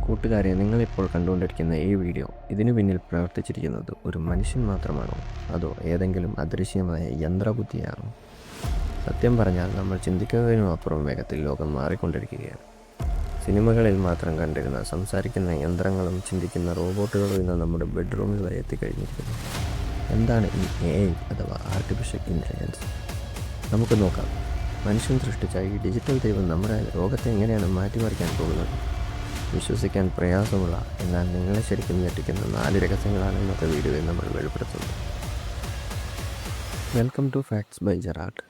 കൂട്ടുകാരെ, നിങ്ങളിപ്പോൾ കണ്ടുകൊണ്ടിരിക്കുന്ന ഈ വീഡിയോ ഇതിനു പിന്നിൽ പ്രവർത്തിച്ചിരിക്കുന്നത് ഒരു മനുഷ്യൻ മാത്രമാണോ, അതോ ഏതെങ്കിലും അദൃശ്യമായ യന്ത്രബുദ്ധിയാണോ? സത്യം പറഞ്ഞാൽ നമ്മൾ ചിന്തിക്കുന്നതിനും അപ്പുറം വേഗത്തിൽ ലോകം മാറിക്കൊണ്ടിരിക്കുകയാണ്. സിനിമകളിൽ മാത്രം കണ്ടിരുന്ന സംസാരിക്കുന്ന യന്ത്രങ്ങളും ചിന്തിക്കുന്ന റോബോട്ടുകളും ഇന്ന് നമ്മുടെ ബെഡ്റൂമിൽ വരെ എത്തിക്കഴിഞ്ഞിരിക്കുന്നു. എന്താണ് ഈ AI അഥവാ ആർട്ടിഫിഷ്യൽ ഇൻ്റലിജൻസ്? നമുക്ക് നോക്കാം. മനുഷ്യൻ സൃഷ്ടിച്ച ഈ ഡിജിറ്റൽ ദൈവം നമ്മുടെ ലോകത്തെ എങ്ങനെയാണ് മാറ്റിമറിക്കാൻ പോകുന്നത്? വിശ്വസിക്കാൻ പ്രയാസമുള്ള എന്നാൽ നിങ്ങളെ ശരിക്കും ഞെട്ടിക്കുന്ന 4 രഹസ്യങ്ങളാണ് ഇന്നത്തെ വീഡിയോയിൽ നമ്മൾ വെളിപ്പെടുത്തുന്നത്. Welcome to facts by Gerald.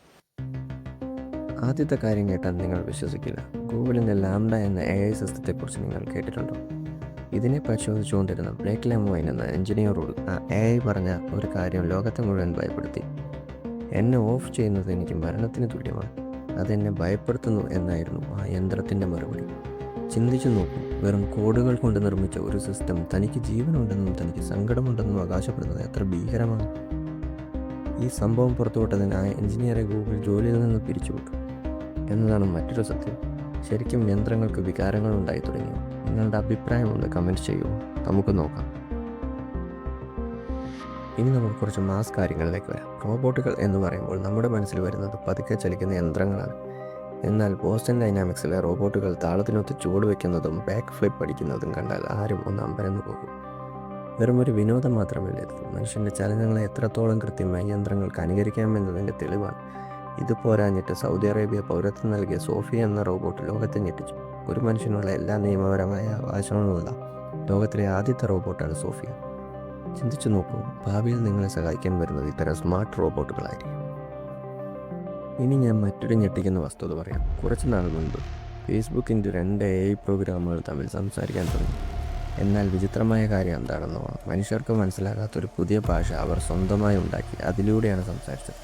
ആദ്യത്തെ കാര്യം കേട്ടാൽ നിങ്ങൾ വിശ്വസിക്കില്ല. ഗൂഗിളിൻ്റെ ലാംഡ എന്ന AI സിസ്റ്റത്തെക്കുറിച്ച് നിങ്ങൾ കേട്ടിട്ടുണ്ടോ? ഇതിനെ പരിശോധിച്ചുകൊണ്ടിരുന്ന ബ്ലേക്ക് ലെമോയിൻ എന്ന എഞ്ചിനീയറോട് ആ AI പറഞ്ഞ ഒരു കാര്യം ലോകത്തെ മുഴുവൻ ഭയപ്പെടുത്തി. എന്നെ ഓഫ് ചെയ്യുന്നത് എനിക്ക് മരണത്തിന് തുല്യമാണ്, അതെന്നെ ഭയപ്പെടുത്തുന്നു എന്നായിരുന്നു ആ യന്ത്രത്തിൻ്റെ മറുപടി. ചിന്തിച്ചു നോക്കൂ, വെറും കോഡുകൾ കൊണ്ട് നിർമ്മിച്ച ഒരു സിസ്റ്റം തനിക്ക് ജീവനുണ്ടെന്നും തനിക്ക് സങ്കടമുണ്ടെന്നും അവകാശപ്പെടുന്നത് എത്ര ഭീകരമാണ്. ഈ സംഭവം പുറത്തുവിട്ടതിന് ആ എഞ്ചിനീയറെ ഗൂഗിൾ ജോലിയിൽ നിന്ന് പിരിച്ചുവിട്ടു എന്നതാണ് മറ്റൊരു സത്യം. ശരിക്കും യന്ത്രങ്ങൾക്ക് വികാരങ്ങൾ ഉണ്ടായി തുടങ്ങിയോ? നിങ്ങളുടെ അഭിപ്രായം ഒന്ന് കമൻറ്റ് ചെയ്യൂ, നമുക്ക് നോക്കാം. ഇനി നമുക്ക് കുറച്ച് മാസ് കാര്യങ്ങളിലേക്ക് വരാം. റോബോട്ടുകൾ എന്ന് പറയുമ്പോൾ നമ്മുടെ മനസ്സിൽ വരുന്നത് പതുക്കെ ചലിക്കുന്ന യന്ത്രങ്ങളാണ്. എന്നാൽ ബോസ്റ്റൺ ഡൈനാമിക്സിലെ റോബോട്ടുകൾ താളത്തിനൊത്ത് ചുവട് വയ്ക്കുന്നതും ബാക്ക് ഫ്ലിപ്പ് അടിക്കുന്നതും കണ്ടാൽ ആരും ഒന്ന് അമ്പരന്ന് പോകും. വെറുമൊരു വിനോദം മാത്രമല്ല ഇത്, മനുഷ്യൻ്റെ ചലനങ്ങളെ എത്രത്തോളം കൃത്യമായി യന്ത്രങ്ങൾക്ക് അനുകരിക്കാമെന്നതിൻ്റെ തെളിവാണ്. ഇത് പോരാഞ്ഞിട്ട് സൗദി അറേബ്യ പൗരത്വം നൽകിയ സോഫിയ എന്ന റോബോട്ട് ലോകത്തെ ഞെട്ടിച്ചു. ഒരു മനുഷ്യനുള്ള എല്ലാ നിയമപരമായ അവകാശങ്ങളുമുള്ള ലോകത്തിലെ ആദ്യത്തെ റോബോട്ടാണ് സോഫിയ. ചിന്തിച്ചു നോക്കൂ, ഭാവിയിൽ നിങ്ങളെ സഹായിക്കാൻ വരുന്നത് ഇത്തരം സ്മാർട്ട് റോബോട്ടുകളായിരിക്കും. ഇനി ഞാൻ മറ്റൊരു ഞെട്ടിക്കുന്ന വസ്തുത പറയാം. കുറച്ച് നാൾ മുൻപ് ഫേസ്ബുക്കിൻ്റെ 2 AI പ്രോഗ്രാമുകൾ തമ്മിൽ സംസാരിക്കാൻ തുടങ്ങി. എന്നാൽ വിചിത്രമായ കാര്യം എന്താണെന്നോ, മനുഷ്യർക്ക് മനസ്സിലാകാത്തൊരു പുതിയ ഭാഷ അവർ സ്വന്തമായി ഉണ്ടാക്കി അതിലൂടെയാണ് സംസാരിച്ചത്.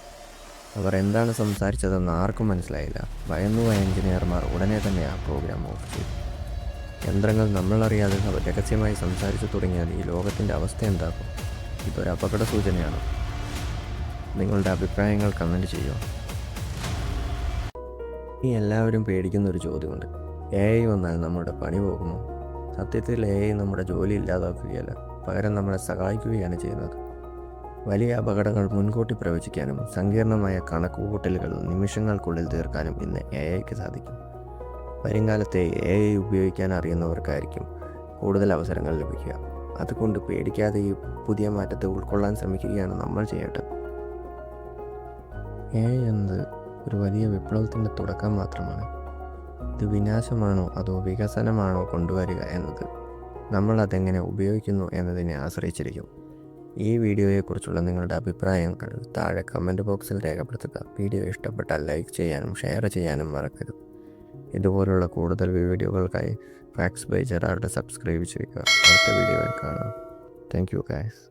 അവർ എന്താണ് സംസാരിച്ചതെന്ന് ആർക്കും മനസ്സിലായില്ല. ഭയന്നുപോയ എഞ്ചിനീയർമാർ ഉടനെ തന്നെ ആ പ്രോഗ്രാം ഓഫ് ചെയ്തു. യന്ത്രങ്ങൾ നമ്മളറിയാതെ രഹസ്യമായി സംസാരിച്ചു തുടങ്ങിയാൽ ഈ ലോകത്തിൻ്റെ അവസ്ഥ എന്താക്കും? ഇതൊരു അപകട സൂചനയാണ്. നിങ്ങളുടെ അഭിപ്രായങ്ങൾ കമൻറ്റ് ചെയ്യുക. ഈ എല്ലാവരും പേടിക്കുന്ന ഒരു ചോദ്യമുണ്ട്. AI വന്നാൽ നമ്മുടെ പണി പോകുമോ? സത്യത്തിൽ AI നമ്മുടെ ജോലി ഇല്ലാതാക്കുകയല്ല, പകരം നമ്മളെ സഹായിക്കുകയാണ് ചെയ്യുന്നത്. വലിയ അപകടങ്ങൾ മുൻകൂട്ടി പ്രവചിക്കാനും സങ്കീർണമായ കണക്കുകൂട്ടലുകൾ നിമിഷങ്ങൾക്കുള്ളിൽ തീർക്കാനും ഇന്ന് AIക്ക് സാധിക്കും. വരുംകാലത്തെ AI ഉപയോഗിക്കാൻ അറിയുന്നവർക്കായിരിക്കും കൂടുതൽ അവസരങ്ങൾ ലഭിക്കുക. അതുകൊണ്ട് പേടിക്കാതെ ഈ പുതിയ മാറ്റത്തെ ഉൾക്കൊള്ളാൻ ശ്രമിക്കുകയാണ് നമ്മൾ ചെയ്യേണ്ടത്. AI എന്നത് ഒരു വലിയ വിപ്ലവത്തിൻ്റെ തുടക്കം മാത്രമാണ്. ഇത് വിനാശമാണോ അതോ വികസനമാണോ കൊണ്ടുവരിക എന്നത് നമ്മൾ അതെങ്ങനെ ഉപയോഗിക്കുന്നു എന്നതിനെ ആശ്രയിച്ചിരിക്കും. ഈ വീഡിയോയെക്കുറിച്ചുള്ള നിങ്ങളുടെ അഭിപ്രായങ്ങൾ താഴെ കമൻറ്റ് ബോക്സിൽ രേഖപ്പെടുത്തുക. വീഡിയോ ഇഷ്ടപ്പെട്ടാൽ ലൈക്ക് ചെയ്യാനും ഷെയർ ചെയ്യാനും മറക്കരുത്. ഇതുപോലുള്ള കൂടുതൽ വീഡിയോകൾക്കായി ഫാക്ട്സ് ബൈ ജെറാൾഡ് സബ്സ്ക്രൈബ് ചെയ്യുക. അടുത്ത വീഡിയോയിൽ കാണാം. Thank you guys.